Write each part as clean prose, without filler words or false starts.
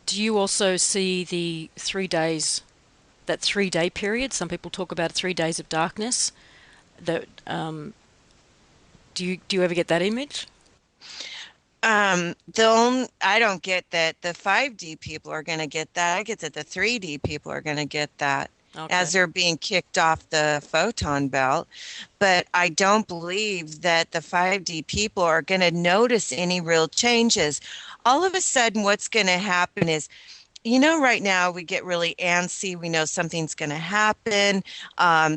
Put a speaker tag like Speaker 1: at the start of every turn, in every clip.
Speaker 1: Do you also see the 3 days, that 3 day period? Some people talk about 3 days of darkness. That do you ever get that image?
Speaker 2: I don't get that the 5D people are going to get that. I get that the 3D people are going to get that as
Speaker 1: Okay.
Speaker 2: they're being kicked off the photon belt. But I don't believe that the 5D people are going to notice any real changes. All of a sudden, what's going to happen is, right now we get really antsy. We know something's going to happen.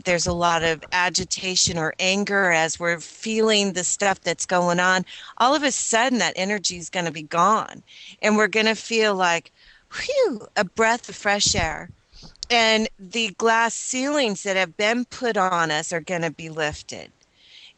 Speaker 2: There's a lot of agitation or anger as we're feeling the stuff that's going on. All of a sudden, that energy is going to be gone. And we're going to feel like, whew, a breath of fresh air. And the glass ceilings that have been put on us are going to be lifted.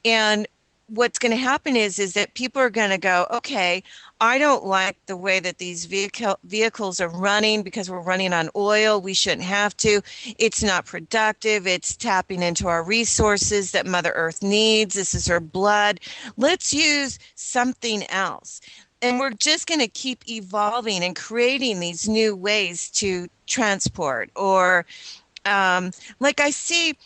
Speaker 2: And what's going to happen is that people are going to go, okay, I don't like the way that these vehicles are running because we're running on oil. We shouldn't have to. It's not productive. It's tapping into our resources that Mother Earth needs. This is her blood. Let's use something else. And we're just going to keep evolving and creating these new ways to transport or like I see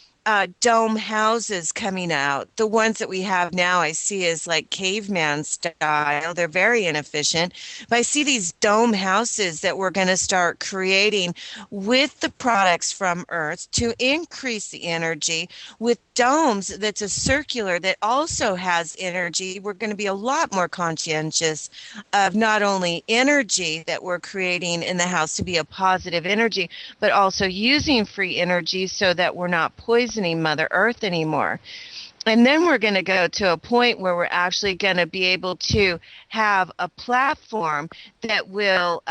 Speaker 2: dome houses coming out. The ones that we have now, I see as like caveman style. They're very inefficient. But I see these dome houses that we're going to start creating with the products from Earth to increase the energy with domes that's a circular that also has energy. We're going to be a lot more conscientious of not only energy that we're creating in the house to be a positive energy, but also using free energy so that we're not poisoning Mother Earth anymore. And then we're going to go to a point where we're actually going to be able to have a platform that will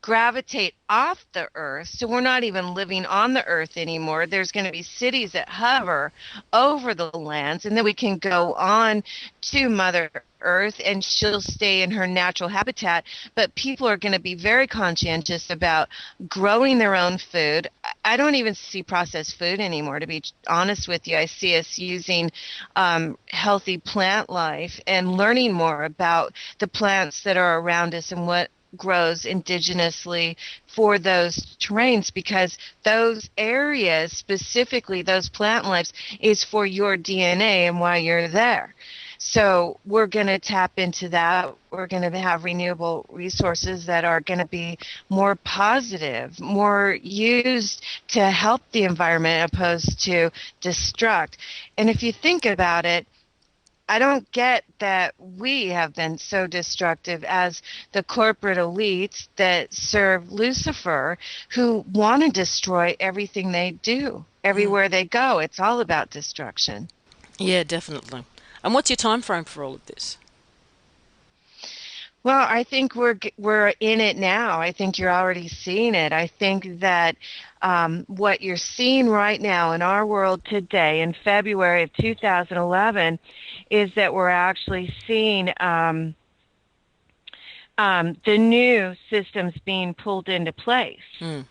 Speaker 2: gravitate off the earth. So we're not even living on the earth anymore. There's going to be cities that hover over the lands, and then we can go on to Mother Earth and she'll stay in her natural habitat. But people are going to be very conscientious about growing their own food. I don't even see processed food anymore, to be honest with you. I see us using healthy plant life and learning more about the plants that are around us and what grows indigenously for those terrains, because those areas, specifically those plant lives, is for your DNA and why you're there. So we're going to tap into that. We're going to have renewable resources that are going to be more positive, more used to help the environment opposed to destruct. And if you think about it, I don't get that we have been so destructive as the corporate elites that serve Lucifer, who want to destroy everything they do.
Speaker 1: Mm.
Speaker 2: Everywhere they go, it's all about destruction.
Speaker 1: Yeah, definitely. And what's your time frame for all of this?
Speaker 2: Well, I think we're in it now. I think you're already seeing it. I think that what you're seeing right now in our world today, in February of 2011, is that we're actually seeing the new systems being pulled into place.
Speaker 1: Mm.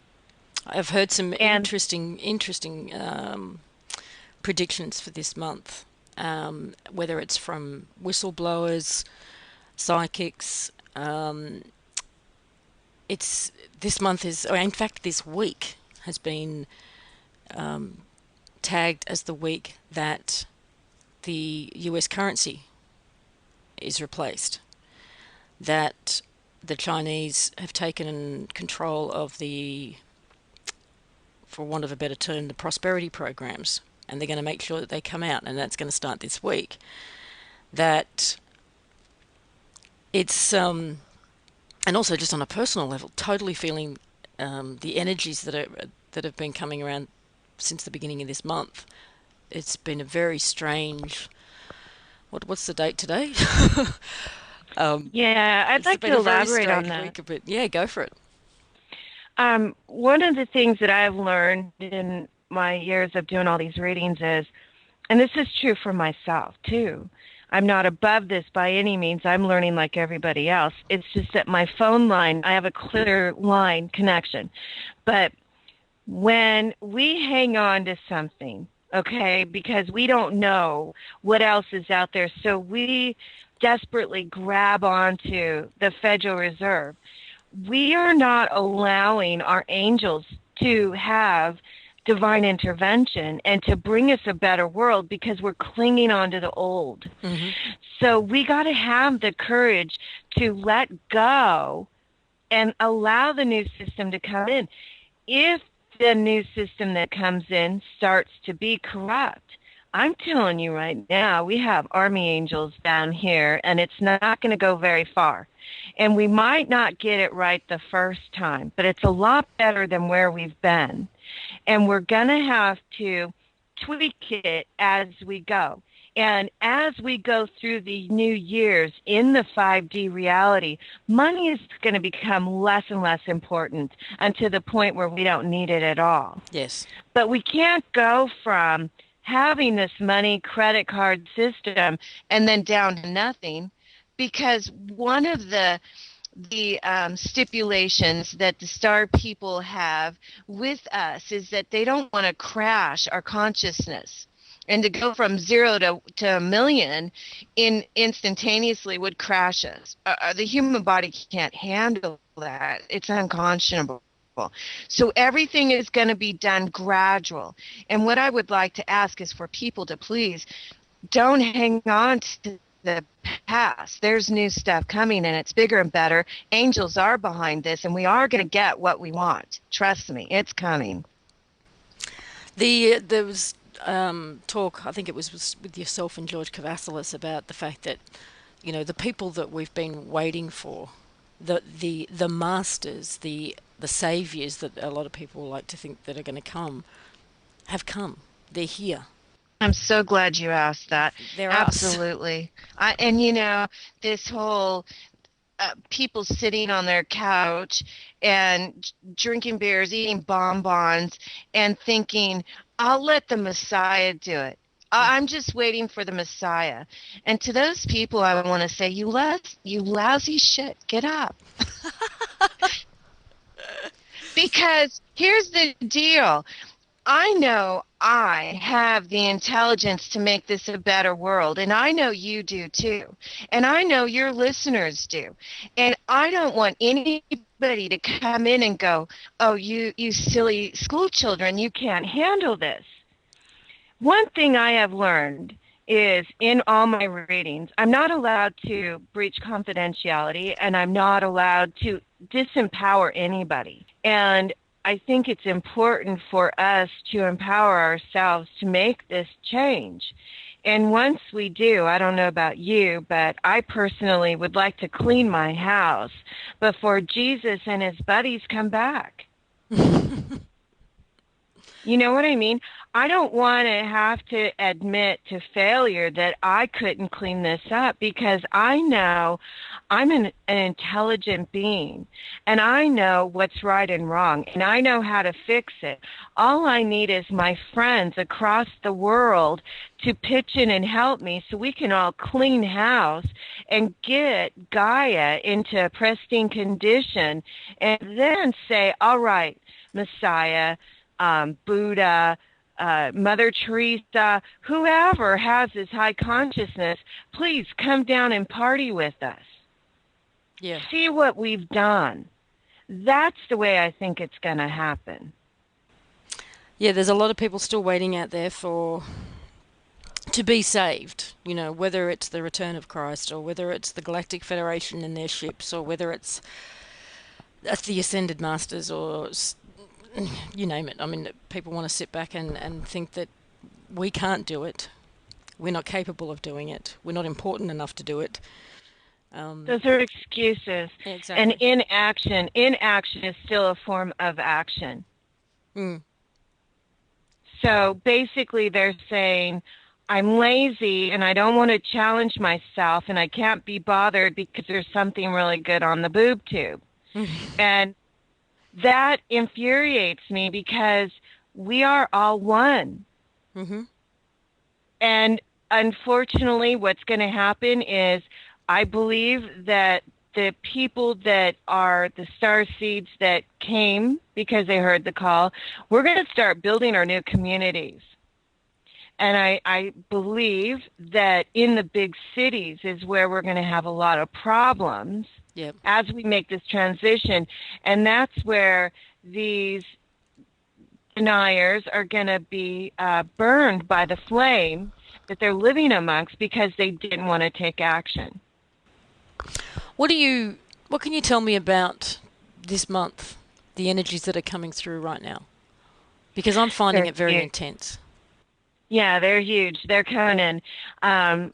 Speaker 1: I've heard some
Speaker 2: And
Speaker 1: interesting predictions for this month, whether it's from whistleblowers, psychics. It's this month is, or in fact, this week has been tagged as the week that the US currency is replaced. That the Chinese have taken control of the, for want of a better term, the prosperity programs, and they're going to make sure that they come out, and that's going to start this week. That it's and also just on a personal level, totally feeling the energies that have been coming around since the beginning of this month. It's been a very strange. What's the date today?
Speaker 2: yeah, I'd
Speaker 1: It's
Speaker 2: like
Speaker 1: been
Speaker 2: to
Speaker 1: a very
Speaker 2: elaborate on
Speaker 1: strange
Speaker 2: that.
Speaker 1: week, but yeah, go for it.
Speaker 2: One of the things that I've learned in my years of doing all these readings is, and this is true for myself too, I'm not above this by any means. I'm learning like everybody else. It's just that my phone line, I have a clear line connection. But when we hang on to something, okay, because we don't know what else is out there, so we desperately grab onto the Federal Reserve. we are not allowing our angels to have divine intervention and to bring us a better world because we're clinging on to the old.
Speaker 1: Mm-hmm.
Speaker 2: So we got to have the courage to let go and allow the new system to come in. If the new system that comes in starts to be corrupt, I'm telling you right now, we have army angels down here, and it's not going to go very far. And we might not get it right the first time, but it's a lot better than where we've been. And we're going to have to tweak it as we go. And as we go through the new years in the 5D reality, money is going to become less and less important until the point where we don't need it at all.
Speaker 1: Yes.
Speaker 2: But we can't go from having this money credit card system and then down to nothing, because one of the stipulations that the star people have with us is that they don't want to crash our consciousness. And to go from 0 to a million instantaneously would crash us. The human body can't handle that. It's unconscionable. So everything is going to be done gradual. And what I would like to ask is for people to please don't hang on to the past. There's new stuff coming, and it's bigger and better. Angels are behind this, and we are going to get what we want. Trust me, it's coming.
Speaker 1: There was talk, I think it was with yourself and George Cavassalis, about the fact that, the people that we've been waiting for, the masters, the saviors that a lot of people like to think that are going to come, have come. They're here.
Speaker 2: I'm so glad you asked that.
Speaker 1: They're us.
Speaker 2: Absolutely. This whole people sitting on their couch and drinking beers, eating bonbons, and thinking, I'll let the Messiah do it. I'm just waiting for the Messiah. And to those people, I want to say, you lousy shit, get up. Because here's the deal. I know I have the intelligence to make this a better world, and I know you do too. And I know your listeners do. And I don't want anybody to come in and go, oh, you silly school children, you can't handle this. One thing I have learned is in all my readings, I'm not allowed to breach confidentiality, and I'm not allowed to disempower anybody. And I think it's important for us to empower ourselves to make this change. And once we do, I don't know about you, but I personally would like to clean my house before Jesus and his buddies come back. You know what I mean? I don't want to have to admit to failure that I couldn't clean this up, because I know I'm an intelligent being, and I know what's right and wrong, and I know how to fix it. All I need is my friends across the world to pitch in and help me so we can all clean house and get Gaia into pristine condition, and then say, all right, Messiah, Buddha, Mother Teresa, whoever has this high consciousness, please come down and party with us.
Speaker 1: Yeah.
Speaker 2: See what we've done. That's the way I think it's going to happen.
Speaker 1: Yeah, there's a lot of people still waiting out there to be saved, whether it's the return of Christ, or whether it's the Galactic Federation and their ships, or whether it's the Ascended Masters, or you name it. I mean, people want to sit back and think that we can't do it. We're not capable of doing it. We're not important enough to do it.
Speaker 2: Those are excuses.
Speaker 1: Exactly.
Speaker 2: And inaction is still a form of action.
Speaker 1: Mm.
Speaker 2: So basically they're saying, I'm lazy and I don't want to challenge myself, and I can't be bothered because there's something really good on the boob tube. And that infuriates me, because we are all one.
Speaker 1: Mm-hmm.
Speaker 2: And unfortunately, what's going to happen is, I believe that the people that are the star seeds that came because they heard the call, we're going to start building our new communities. And I believe that in the big cities is where we're going to have a lot of problems.
Speaker 1: Yep.
Speaker 2: as we make this transition. And that's where these deniers are going to be burned by the flame that they're living amongst because they didn't want to take action.
Speaker 1: What do you what can you tell me about this month? The energies that are coming through right now? Because I'm finding
Speaker 2: They're
Speaker 1: it very
Speaker 2: huge.
Speaker 1: intense.
Speaker 2: Yeah, they're huge. They're coming in. Um,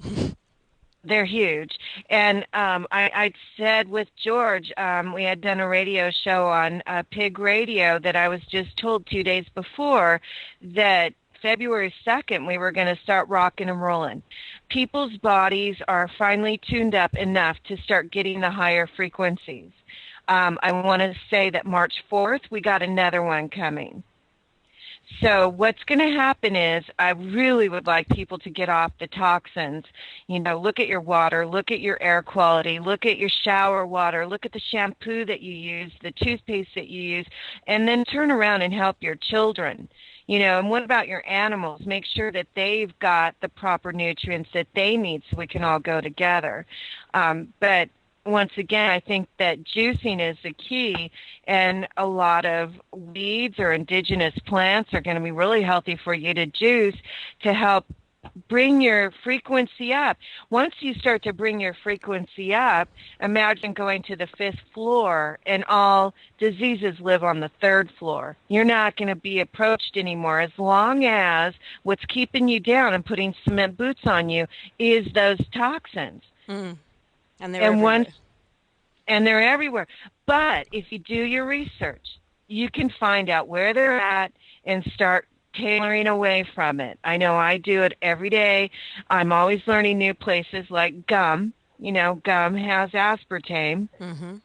Speaker 2: they're huge. And I said with George, we had done a radio show on Pig Radio that I was just told 2 days before that February 2nd, we were going to start rocking and rolling. People's bodies are finally tuned up enough to start getting the higher frequencies. I want to say that March 4th, we got another one coming. So what's going to happen is I really would like people to get off the toxins. You know, look at your water, look at your air quality, look at your shower water, look at the shampoo that you use, the toothpaste that you use, and then turn around and help your children. You know, and what about your animals? Make sure that they've got the proper nutrients that they need so we can all go together. But once again, I think that juicing is the key, and a lot of weeds or indigenous plants are going to be really healthy for you to juice to help bring your frequency up. Once you start to bring your frequency up, imagine going to the fifth floor and all diseases live on the third floor. You're not going to be approached anymore as long as what's keeping you down and putting cement boots on you is those toxins.
Speaker 1: Mm. And they're
Speaker 2: And once
Speaker 1: everywhere.
Speaker 2: and they're everywhere. But if you do your research, you can find out where they're at and start tailoring away from it. I know I do it every day. I'm always learning new places like gum. You know, gum has aspartame.
Speaker 1: Mm-hmm.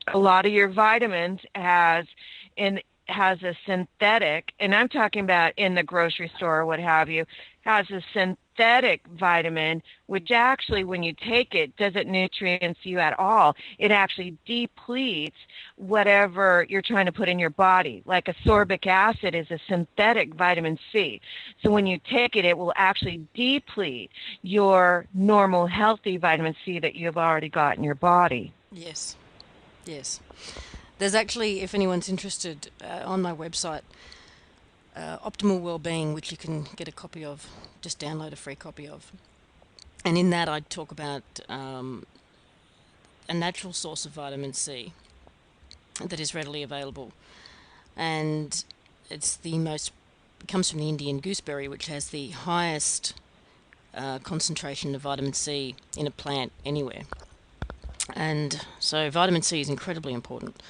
Speaker 2: A lot of your vitamins has a synthetic, and I'm talking about in the grocery store or what have you, has a synthetic vitamin, which actually, when you take it, doesn't nutrients you at all. It actually depletes whatever you're trying to put in your body. Like ascorbic acid is a synthetic vitamin C. So when you take it, it will actually deplete your normal healthy vitamin C that you've already got in your body.
Speaker 1: Yes. Yes. There's actually, if anyone's interested, on my website, Optimal Wellbeing, which you can get a copy of, just download a free copy of. And in that, I talk about a natural source of vitamin C that is readily available. And it's the most, it comes from the Indian gooseberry, which has the highest concentration of vitamin C in a plant anywhere. And so vitamin C is incredibly important.